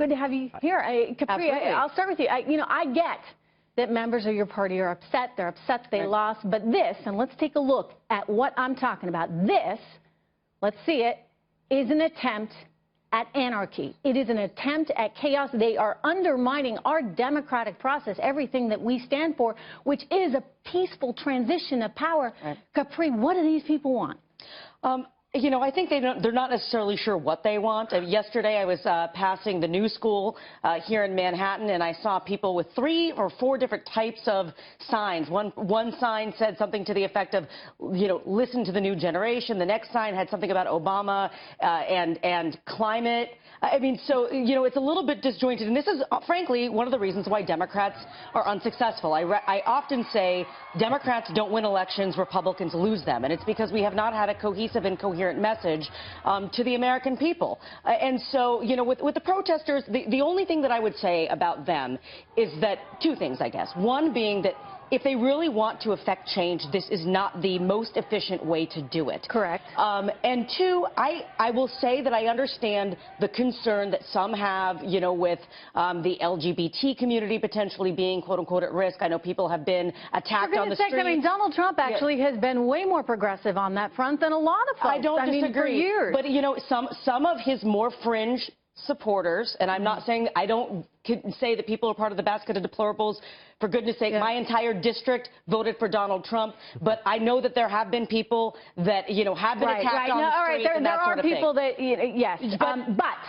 good to have you here. Capri, I'll start with you. I get that members of your party are upset. They're upset they lost. But this, and let's take a look at what I'm talking about. This, let's see it, is an attempt at anarchy. It is an attempt at chaos. They are undermining our democratic process, everything that we stand for, which is a peaceful transition of power. Capri, what do these people want? I think they're not necessarily sure what they want. Yesterday, I was passing the new school here in Manhattan, and I saw people with 3 or 4 different types of signs. One sign said something to the effect of, listen to the new generation. The next sign had something about Obama and climate. So, it's a little bit disjointed. And this is, frankly, one of the reasons why Democrats are unsuccessful. I often say Democrats don't win elections, Republicans lose them. And it's because we have not had a cohesive and coherent message to the American people. And so, with the protesters, the only thing that I would say about them is that 2 things, I guess. One being that if they really want to affect change, this is not the most efficient way to do it. Correct. And 2, I will say that I understand the concern that some have, with the LGBT community potentially being, quote unquote, at risk. I know people have been attacked on the street. I mean, Donald Trump actually has been way more progressive on that front than a lot of folks. I don't disagree. For years. But, some of his more fringe supporters, and I'm not saying, I don't say that people are part of the basket of deplorables. For goodness sake, my entire district voted for Donald Trump, but I know that there have been people that, have been attacked on the street and that sort of thing. There are people that, yes,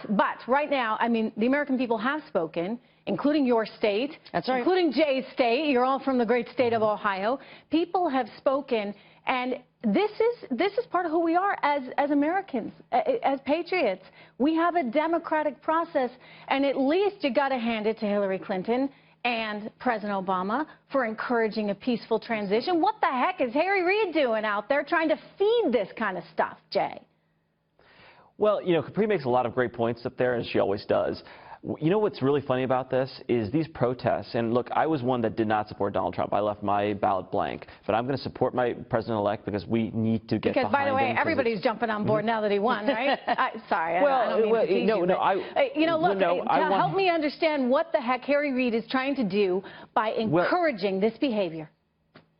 but right now, I mean, the American people have spoken, including your state, including Jay's state. You're all from the great state of Ohio. People have spoken, and this is part of who we are as Americans, as patriots. We have a democratic process, and at least you got to hand it to Hillary Clinton and President Obama for encouraging a peaceful transition. What the heck is Harry Reid doing out there trying to feed this kind of stuff, Jay? Well, Capri makes a lot of great points up there, and she always does. What's really funny about this is these protests, and look, I was one that did not support Donald Trump. I left my ballot blank, but I'm going to support my president-elect because we need to get behind him. Because, by the way, everybody's jumping on board now that he won, right? Sorry, well, I don't mean to tease you, help me understand what the heck Harry Reid is trying to do by encouraging this behavior.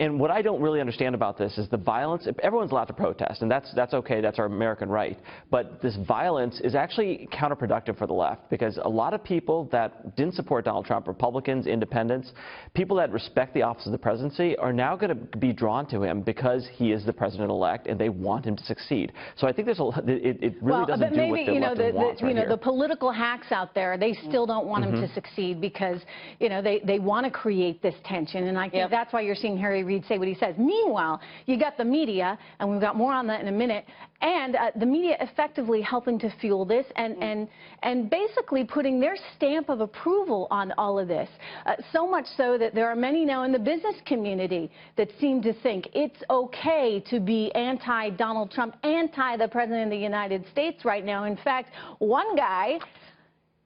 And what I don't really understand about this is the violence. Everyone's allowed to protest, and that's okay. That's our American right. But this violence is actually counterproductive for the left, because a lot of people that didn't support Donald Trump, Republicans, independents, people that respect the office of the presidency, are now going to be drawn to him because he is the president-elect, and they want him to succeed. So I think there's it really doesn't do what the left wants right here. The political hacks out there, they still don't want him to succeed because they want to create this tension, and I think that's why you're seeing Harry Reid say what he says. Meanwhile, you got the media, and we've got more on that in a minute, and the media effectively helping to fuel this and basically putting their stamp of approval on all of this. So much so that there are many now in the business community that seem to think it's okay to be anti-Donald Trump, anti the President of the United States right now. In fact, one guy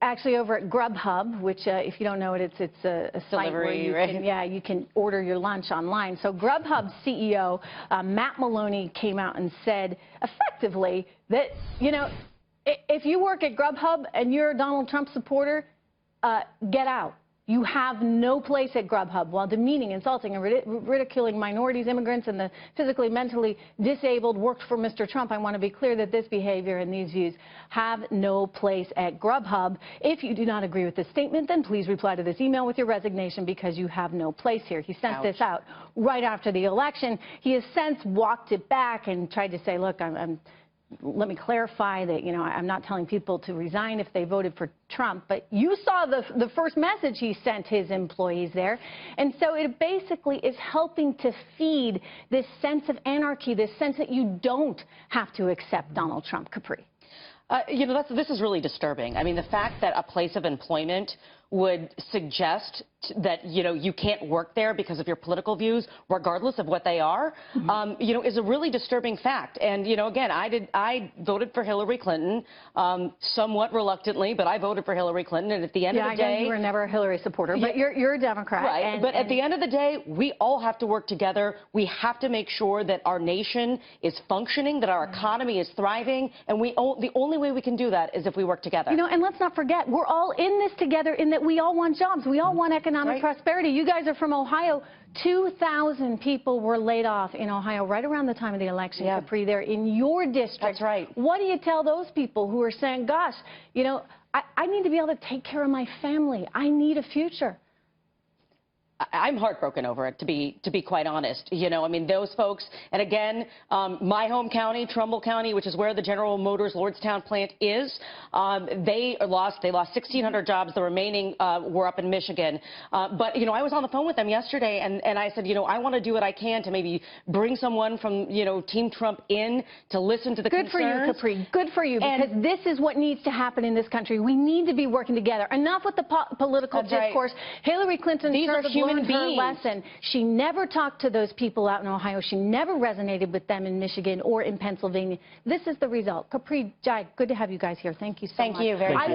actually over at Grubhub, which if you don't know it, it's a site where you can order your lunch online. So Grubhub's CEO, Matt Maloney, came out and said effectively that, if you work at Grubhub and you're a Donald Trump supporter, get out. You have no place at Grubhub, while demeaning, insulting, and ridiculing minorities, immigrants, and the physically, mentally disabled worked for Mr. Trump. I want to be clear that this behavior and these views have no place at Grubhub. If you do not agree with this statement, then please reply to this email with your resignation because you have no place here. He sent this out right after the election. He has since walked it back and tried to say, look, let me clarify that, I'm not telling people to resign if they voted for Trump, but you saw the first message he sent his employees there. And so it basically is helping to feed this sense of anarchy, this sense that you don't have to accept Donald Trump, Capri. This is really disturbing. I mean, the fact that a place of employment would suggest that, you know, you can't work there because of your political views, regardless of what they are, you know, is a really disturbing fact. And, you know, again, I voted for Hillary Clinton, somewhat reluctantly, but I voted for Hillary Clinton. And at the end of the day, I know you were never a Hillary supporter, but you're a Democrat. Right. But at the end of the day, we all have to work together. We have to make sure that our nation is functioning, that our economy is thriving, and the only way we can do that is if we work together. You know, and let's not forget, we're all in this together in that we all want jobs. We all want economic prosperity. You guys are from Ohio. 2,000 people were laid off in Ohio right around the time of the election, Capri, there in your district. That's right. What do you tell those people who are saying, gosh, you know, I need to be able to take care of my family. I need a future. I'm heartbroken over it, to be quite honest. You know, I mean, those folks, and again, my home county, Trumbull County, which is where the General Motors Lordstown plant is, they lost 1,600 jobs. The remaining were up in Michigan. But, you know, I was on the phone with them yesterday, and I said, you know, I want to do what I can to maybe bring someone from, you know, Team Trump in to listen to the concerns. Good for you, Capri. Good for you, because this is what needs to happen in this country. We need to be working together. Enough with the political discourse. Right. Hillary Clinton learned her lesson. She never talked to those people out in Ohio. She never resonated with them in Michigan or in Pennsylvania. This is the result. Capri, Jai, good to have you guys here. Thank you so much. Thank you very much.